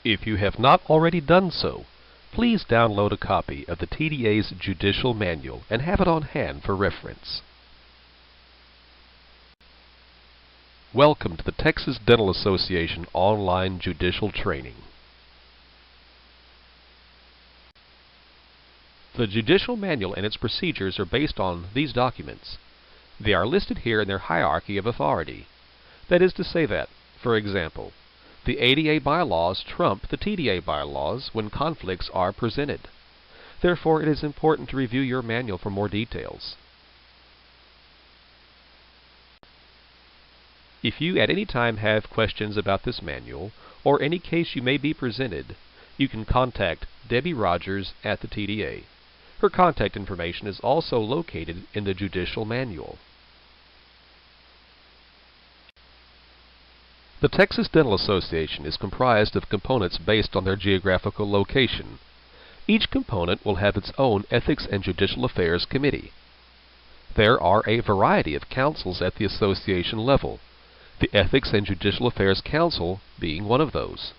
If you have not already done so, please download a copy of the TDA's Judicial Manual and have it on hand for reference. Welcome to the Texas Dental Association Online Judicial Training. The Judicial Manual and its procedures are based on these documents. They are listed here in their hierarchy of authority. That is to say that, for example, the ADA bylaws trump the TDA bylaws when conflicts are presented. Therefore, it is important to review your manual for more details. If you at any time have questions about this manual, or any case you may be presented, you can contact Debbie Rogers at the TDA. Her contact information is also located in the Judicial Manual. The Texas Dental Association is comprised of components based on their geographical location. Each component will have its own Ethics and Judicial Affairs Committee. There are a variety of councils at the association level, the Ethics and Judicial Affairs Council being one of those.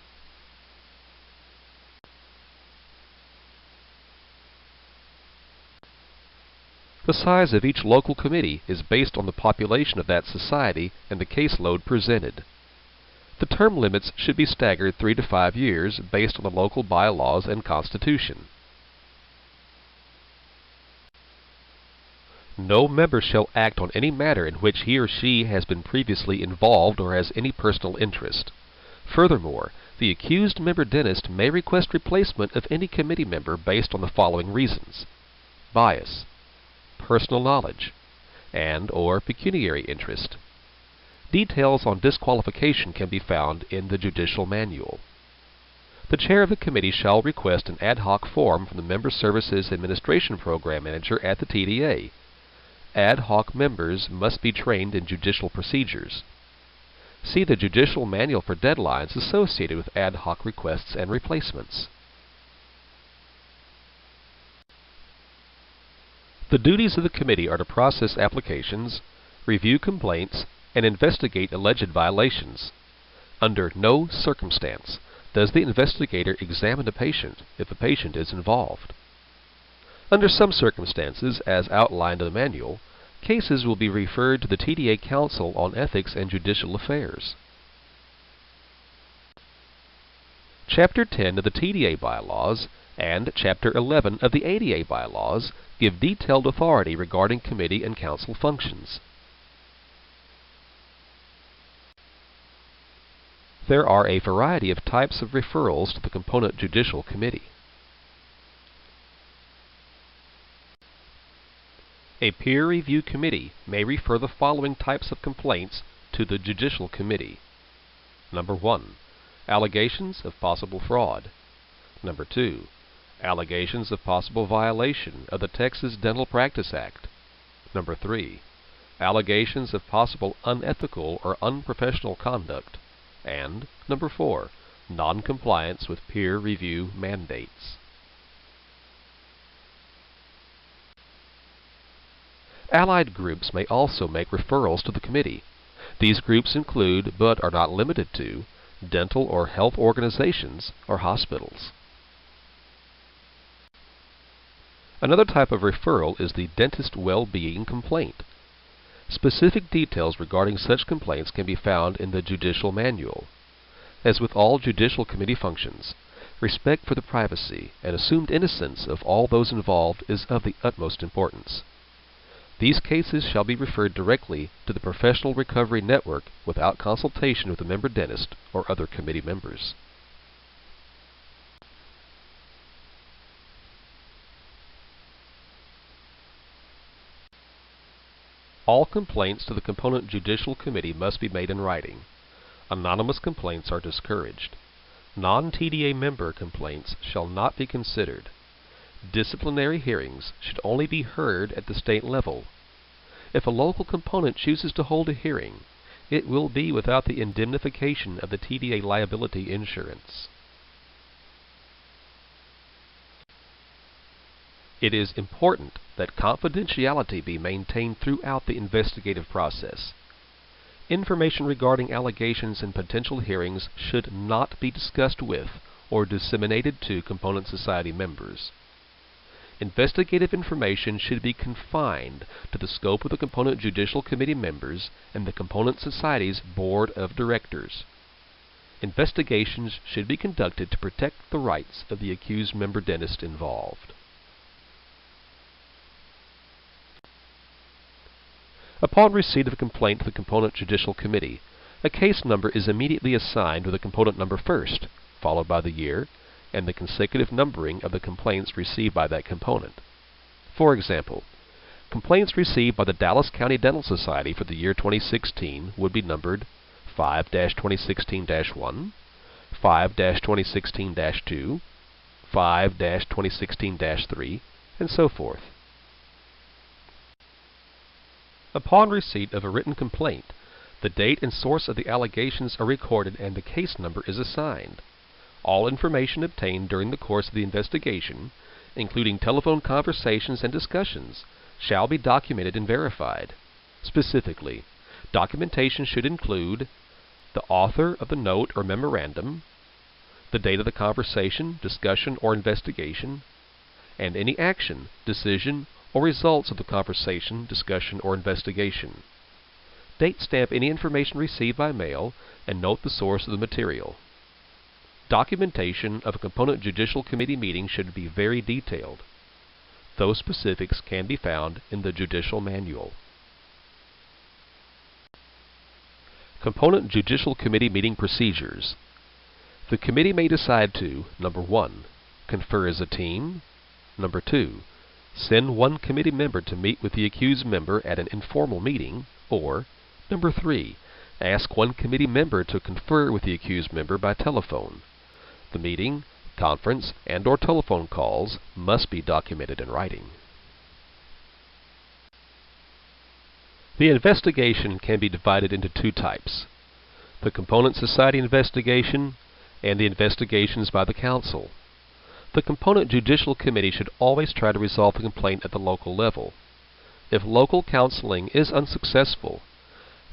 The size of each local committee is based on the population of that society and the caseload presented. The term limits should be staggered 3 to 5 years based on the local bylaws and constitution. No member shall act on any matter in which he or she has been previously involved or has any personal interest. Furthermore, the accused member dentist may request replacement of any committee member based on the following reasons: bias, personal knowledge, and/or pecuniary interest. Details on disqualification can be found in the Judicial Manual. The chair of the committee shall request an ad hoc form from the Member Services Administration Program Manager at the TDA. Ad hoc members must be trained in judicial procedures. See the Judicial Manual for deadlines associated with ad hoc requests and replacements. The duties of the committee are to process applications, review complaints, and investigate alleged violations. Under no circumstance does the investigator examine the patient if the patient is involved. Under some circumstances, as outlined in the manual, cases will be referred to the TDA Council on Ethics and Judicial Affairs. Chapter 10 of the TDA bylaws and Chapter 11 of the ADA bylaws give detailed authority regarding committee and council functions. There are a variety of types of referrals to the component Judicial Committee. A peer review committee may refer the following types of complaints to the Judicial Committee. Number 1. Allegations of possible fraud. Number 2. Allegations of possible violation of the Texas Dental Practice Act. Number 3. Allegations of possible unethical or unprofessional conduct. And number 4. Non-compliance with peer review mandates. Allied groups may also make referrals to the committee. These groups include, but are not limited to, dental or health organizations or hospitals. Another type of referral is the dentist well-being complaint. Specific details regarding such complaints can be found in the Judicial Manual. As with all judicial committee functions, respect for the privacy and assumed innocence of all those involved is of the utmost importance. These cases shall be referred directly to the Professional Recovery Network without consultation with the member dentist or other committee members. All complaints to the component Judicial Committee must be made in writing. Anonymous complaints are discouraged. Non-TDA member complaints shall not be considered. Disciplinary hearings should only be heard at the state level. If a local component chooses to hold a hearing, it will be without the indemnification of the TDA liability insurance. It is important that confidentiality be maintained throughout the investigative process. Information regarding allegations in potential hearings should not be discussed with or disseminated to component society members. Investigative information should be confined to the scope of the Component Judicial Committee members and the Component Society's Board of Directors. Investigations should be conducted to protect the rights of the accused member dentist involved. Upon receipt of a complaint to the Component Judicial Committee, a case number is immediately assigned with a component number first, followed by the year, and the consecutive numbering of the complaints received by that component. For example, complaints received by the Dallas County Dental Society for the year 2016 would be numbered 5-2016-1, 5-2016-2, 5-2016-3, and so forth. Upon receipt of a written complaint, the date and source of the allegations are recorded and the case number is assigned. All information obtained during the course of the investigation, including telephone conversations and discussions, shall be documented and verified. Specifically, documentation should include the author of the note or memorandum, the date of the conversation, discussion, or investigation, and any action, decision, or results of the conversation, discussion, or investigation. Date stamp any information received by mail and note the source of the material. Documentation of a Component Judicial Committee meeting should be very detailed. Those specifics can be found in the Judicial Manual. Component Judicial Committee meeting procedures. The committee may decide to, number 1, confer as a team, number 2, send one committee member to meet with the accused member at an informal meeting, or, number 3, ask one committee member to confer with the accused member by telephone. The meeting, conference, and/or telephone calls must be documented in writing. The investigation can be divided into two types: the Component Society investigation and the investigations by the Council. The Component Judicial Committee should always try to resolve the complaint at the local level. If local counseling is unsuccessful,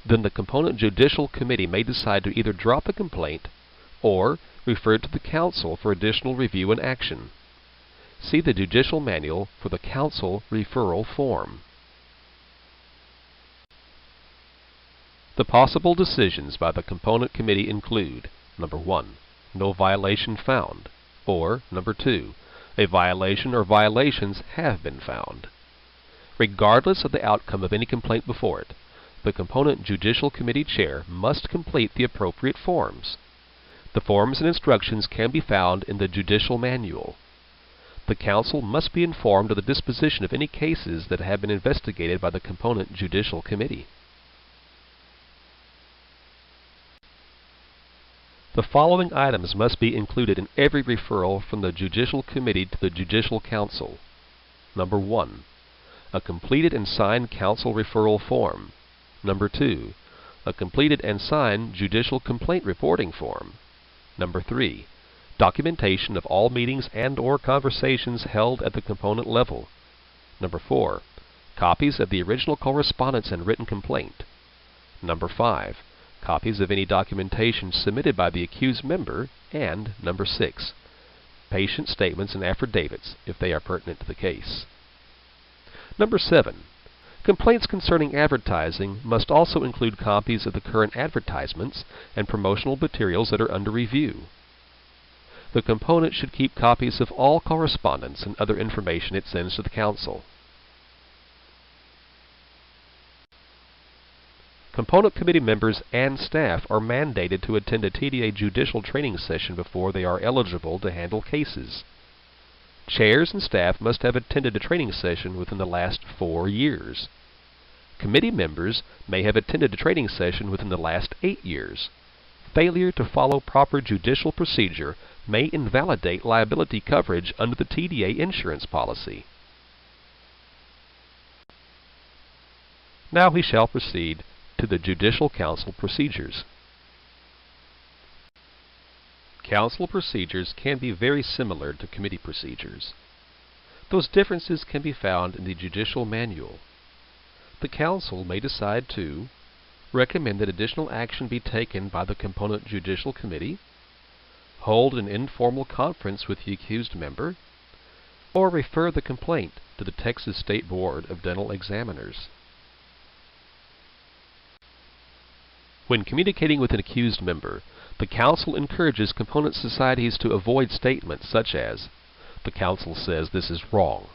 then the Component Judicial Committee may decide to either drop the complaint or refer it to the Council for additional review and action. See the Judicial Manual for the Council referral form. The possible decisions by the Component Committee include, number 1, no violation found, or, number 2, a violation or violations have been found. Regardless of the outcome of any complaint before it, the Component Judicial Committee Chair must complete the appropriate forms. The forms and instructions can be found in the Judicial Manual. The Council must be informed of the disposition of any cases that have been investigated by the Component Judicial Committee. The following items must be included in every referral from the Judicial Committee to the Judicial Council. Number 1, a completed and signed Council referral form. Number 2, a completed and signed Judicial Complaint Reporting form. Number 3, documentation of all meetings and/or conversations held at the component level. Number 4, copies of the original correspondence and written complaint. Number 5, copies of any documentation submitted by the accused member. And number 6, patient statements and affidavits if they are pertinent to the case. Number 7, complaints concerning advertising must also include copies of the current advertisements and promotional materials that are under review. The component should keep copies of all correspondence and other information it sends to the Council. Component Committee members and staff are mandated to attend a TDA Judicial training session before they are eligible to handle cases. Chairs and staff must have attended a training session within the last 4 years. Committee members may have attended a training session within the last 8 years. Failure to follow proper judicial procedure may invalidate liability coverage under the TDA insurance policy. Now we shall proceed to the Judicial Council procedures. Council procedures can be very similar to committee procedures. Those differences can be found in the Judicial Manual. The Council may decide to recommend that additional action be taken by the Component Judicial Committee, hold an informal conference with the accused member, or refer the complaint to the Texas State Board of Dental Examiners. When communicating with an accused member, the Council encourages component societies to avoid statements such as, "The Council says this is wrong."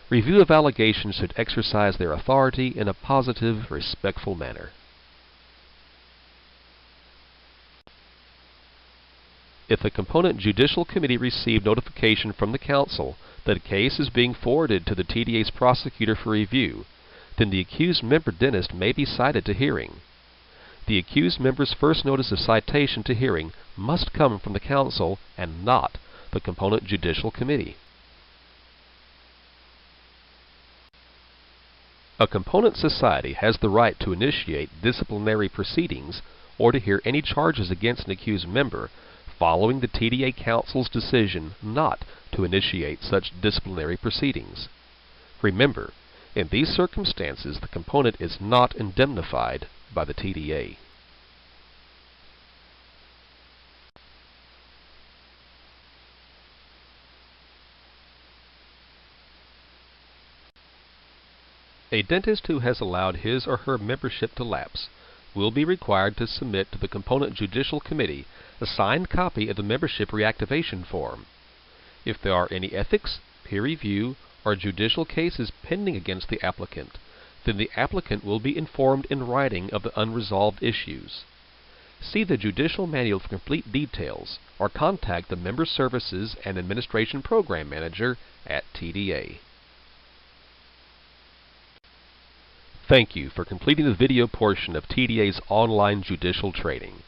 Review of allegations should exercise their authority in a positive, respectful manner. If the component judicial committee received notification from the Council that a case is being forwarded to the TDA's prosecutor for review, then the accused member dentist may be cited to hearing. The accused member's first notice of citation to hearing must come from the Council and not the component judicial committee. A component society has the right to initiate disciplinary proceedings or to hear any charges against an accused member following the TDA Council's decision not to initiate such disciplinary proceedings. Remember, in these circumstances, the component is not indemnified by the TDA. A dentist who has allowed his or her membership to lapse will be required to submit to the component judicial committee a signed copy of the membership reactivation form. If there are any ethics, peer review, or judicial cases pending against the applicant, then the applicant will be informed in writing of the unresolved issues. See the Judicial Manual for complete details, or contact the Member Services and Administration Program Manager at TDA. Thank you for completing the video portion of TDA's online judicial training.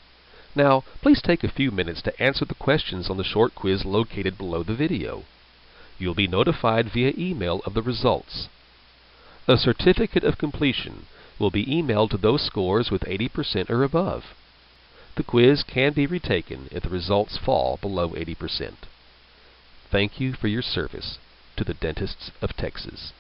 Now, please take a few minutes to answer the questions on the short quiz located below the video. You'll be notified via email of the results. A certificate of completion will be emailed to those scores with 80% or above. The quiz can be retaken if the results fall below 80%. Thank you for your service to the Dentists of Texas.